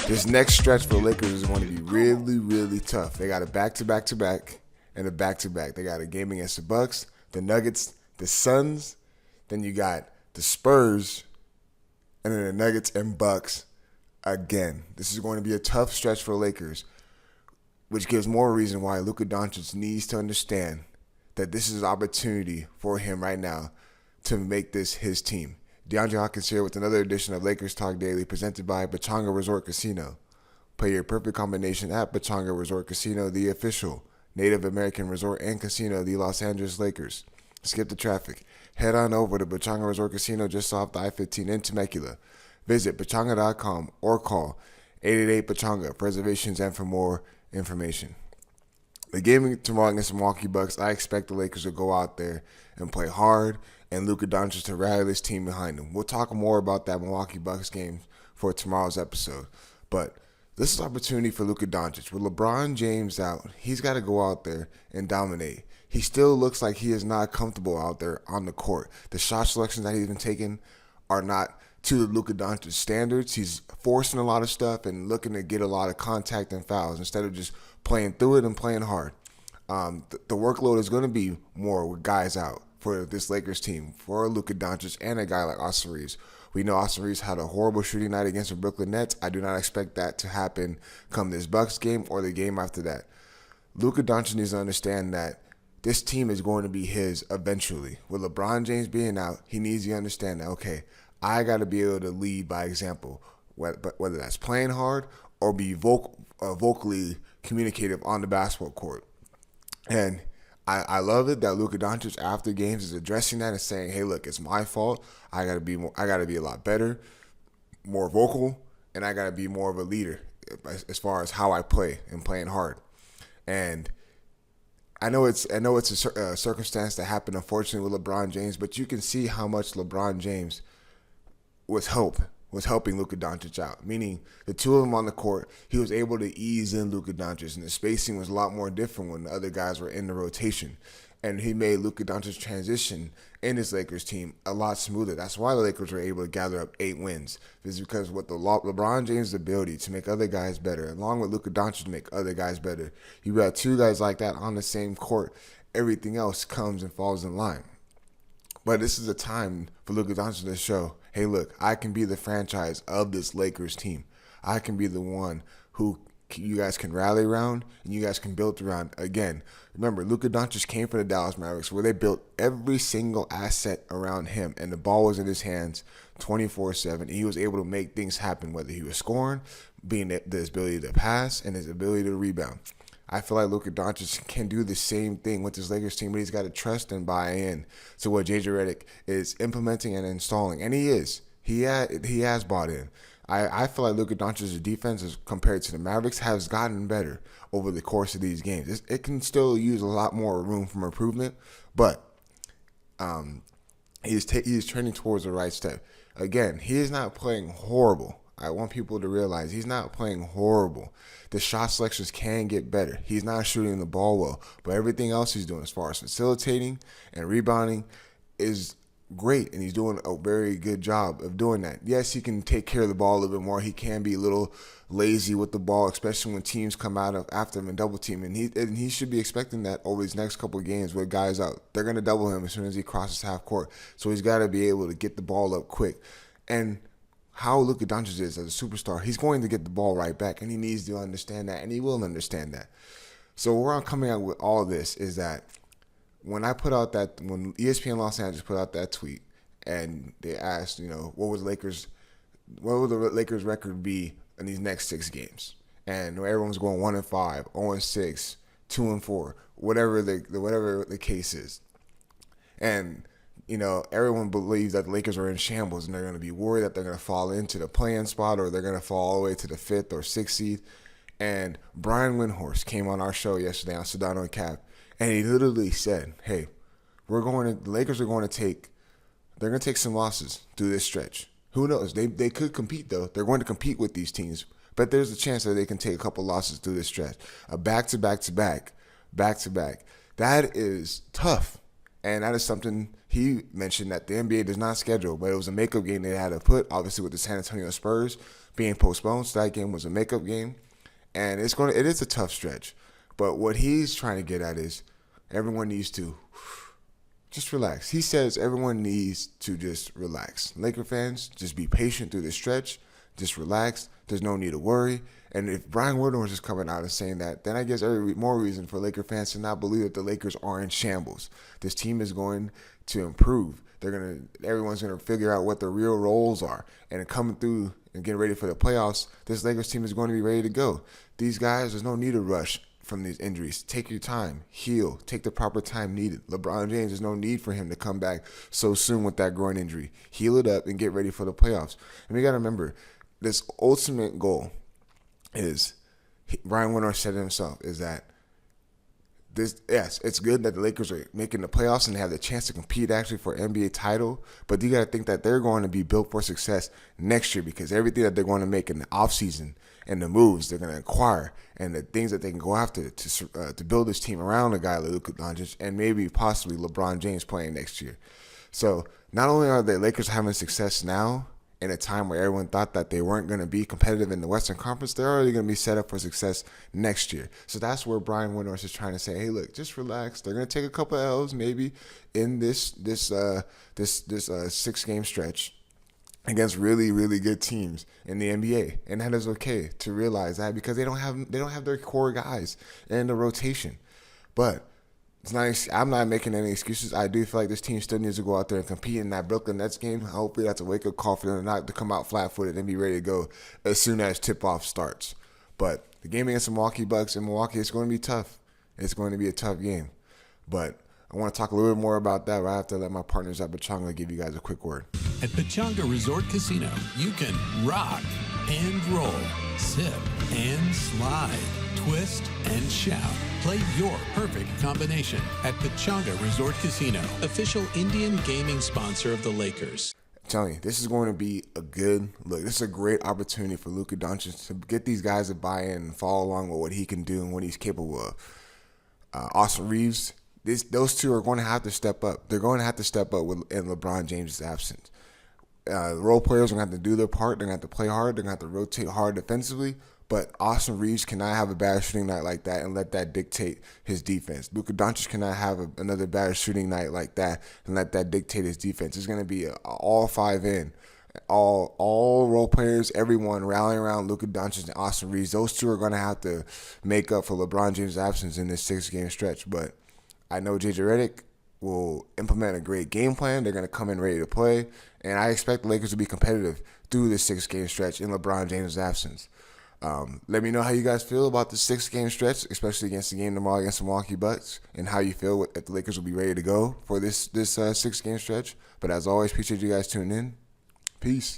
This next stretch for the Lakers is going to be really, really tough. They got a back-to-back-to-back and a back-to-back. They got a game against the Bucks, the Nuggets, the Suns. Then you got the Spurs, and then the Nuggets and Bucks again. This is going to be a tough stretch for the Lakers, which gives more reason why Luka Dončić needs to understand that this is an opportunity for him right now to make this his team. Deondre Hawkins here with another edition of Lakers Talk Daily presented by Pechanga Resort Casino. Play your perfect combination at Pechanga Resort Casino, the official Native American resort and casino of the Los Angeles Lakers. Skip the traffic. Head on over to Pechanga Resort Casino just off the I-15 in Temecula. Visit pechanga.com or call 888-PECHANGA for reservations and for more information. The game tomorrow against the Milwaukee Bucks, I expect the Lakers to go out there and play hard and Luka Dončić to rally this team behind him. We'll talk more about that Milwaukee Bucks game for tomorrow's episode. But this is an opportunity for Luka Dončić. With LeBron James out, he's got to go out there and dominate. He still looks like he is not comfortable out there on the court. The shot selections that he's been taking are not to Luka Dončić standards. He's forcing a lot of stuff and looking to get a lot of contact and fouls instead of just playing through it and playing hard. The workload is going to be more with guys out for this Lakers team, for Luka Dončić and a guy like Austin Reeves. We know Austin Reeves had a horrible shooting night against the Brooklyn Nets. I do not expect that to happen come this Bucks game or the game after that. Luka Dončić needs to understand that this team is going to be his eventually. With LeBron James being out, he needs to understand that, okay, I got to be able to lead by example, whether that's playing hard or be vocally communicative on the basketball court. And I love it that Luka Dončić after games is addressing that and saying, "Hey, look, it's my fault. I gotta be a lot better, more vocal, and I gotta be more of a leader as far as how I play and playing hard." And I know it's a circumstance that happened unfortunately with LeBron James, but you can see how much LeBron James was helping Luka Dončić out. Meaning the two of them on the court, he was able to ease in Luka Dončić, and the spacing was a lot more different when the other guys were in the rotation. And he made Luka Dončić's transition in his Lakers team a lot smoother. That's why the Lakers were able to gather up 8 wins. It's because with LeBron James' ability to make other guys better, along with Luka Dončić to make other guys better, you got two guys like that on the same court, everything else comes and falls in line. But this is a time for Luka Dončić to show, hey, look, I can be the franchise of this Lakers team. I can be the one who you guys can rally around and you guys can build around. Again, remember, Luka Dončić came from the Dallas Mavericks where they built every single asset around him, and the ball was in his hands 24/7. And he was able to make things happen, whether he was scoring, being his ability to pass, and his ability to rebound. I feel like Luka Dončić can do the same thing with this Lakers team, but he's got to trust and buy in to what JJ Redick is implementing and installing. And he is. He has bought in. I feel like Luka Dončić's defense, as compared to the Mavericks, has gotten better over the course of these games. It can still use a lot more room for improvement, but he's trending towards the right step. Again, he is not playing horrible. I want people to realize he's not playing horrible. The shot selections can get better. He's not shooting the ball well, but everything else he's doing as far as facilitating and rebounding is great, and he's doing a very good job of doing that. Yes, he can take care of the ball a little bit more. He can be a little lazy with the ball, especially when teams come after him and double team, and he should be expecting that over his next couple of games with guys out. They're going to double him as soon as he crosses half court, so he's got to be able to get the ball up quick. And how Luka Dončić is as a superstar, he's going to get the ball right back, and he needs to understand that, and he will understand that. So where I'm coming out with all this is that when ESPN Los Angeles put out that tweet and they asked, what would the Lakers record be in these next 6 games? And everyone's going 1-5, 0-6, 2-4, whatever the case is. And everyone believes that the Lakers are in shambles and they're going to be worried that they're going to fall into the play-in spot or they're going to fall all the way to the 5th or 6th seed. And Brian Windhorst came on our show yesterday on Sedano and Cap, and he literally said, "Hey, the Lakers are going to take some losses through this stretch. Who knows? They could compete though. They're going to compete with these teams, but there's a chance that they can take a couple losses through this stretch. A back-to-back. That is tough." And that is something he mentioned that the NBA does not schedule, but it was a makeup game they had to put, obviously, with the San Antonio Spurs. being postponed. So that game was a makeup game, and it is a tough stretch. But what he's trying to get at is everyone needs to just relax. He says everyone needs to just relax. Laker fans, just be patient through this stretch. Just relax. There's no need to worry. And if Brian Windhorst is coming out and saying that, then I guess more reason for Laker fans to not believe that the Lakers are in shambles. This team is going to improve. Everyone's gonna figure out what the real roles are. And coming through and getting ready for the playoffs, this Lakers team is going to be ready to go. These guys, there's no need to rush from these injuries. Take your time, heal, take the proper time needed. LeBron James, there's no need for him to come back so soon with that groin injury. Heal it up and get ready for the playoffs. And we got to remember, this ultimate goal is, Brian Windhorst said it himself, is that yes, it's good that the Lakers are making the playoffs and they have the chance to compete actually for an NBA title, but you got to think that they're going to be built for success next year, because everything that they're going to make in the offseason and the moves they're going to acquire and the things that they can go after to build this team around a guy like Luka Dončić and maybe possibly LeBron James playing next year. So not only are the Lakers having success now, in a time where everyone thought that they weren't going to be competitive in the Western Conference, they're already going to be set up for success next year. So that's where Brian Windhorst is trying to say, hey, look, just relax. They're going to take a couple of L's maybe in this 6-game stretch against really, really good teams in the NBA, and that is okay to realize that, because they don't have their core guys in the rotation. But I'm not making any excuses. I do feel like this team still needs to go out there and compete in that Brooklyn Nets game. Hopefully that's a wake-up call for them not to come out flat-footed and be ready to go as soon as tip-off starts. But the game against the Milwaukee Bucks in Milwaukee, it's going to be tough. It's going to be a tough game. But I want to talk a little bit more about that, but I have to let my partners at Pechanga give you guys a quick word. At Pechanga Resort Casino, you can rock and roll, sip and slide, twist and shout. Play your perfect combination at Pechanga Resort Casino, official Indian gaming sponsor of the Lakers. I'm telling you, this is going to be a good look. This is a great opportunity for Luka Dončić to get these guys to buy in and follow along with what he can do and what he's capable of. Austin Reeves, those two are going to have to step up. They're going to have to step up in LeBron James' absence. Role players are going to have to do their part. They're going to have to play hard. They're going to have to rotate hard defensively. But Austin Reeves cannot have a bad shooting night like that and let that dictate his defense. Luka Dončić cannot have another bad shooting night like that and let that dictate his defense. It's going to be all 5 in. All role players, everyone rallying around Luka Dončić and Austin Reeves. Those two are going to have to make up for LeBron James' absence in this 6-game stretch. But I know J.J. Redick will implement a great game plan. They're going to come in ready to play. And I expect the Lakers to be competitive through this 6-game stretch in LeBron James' absence. Let me know how you guys feel about the 6-game stretch, especially against the game tomorrow against the Milwaukee Bucks, and how you feel if the Lakers will be ready to go for this 6-game stretch. But as always, appreciate you guys tuning in. Peace.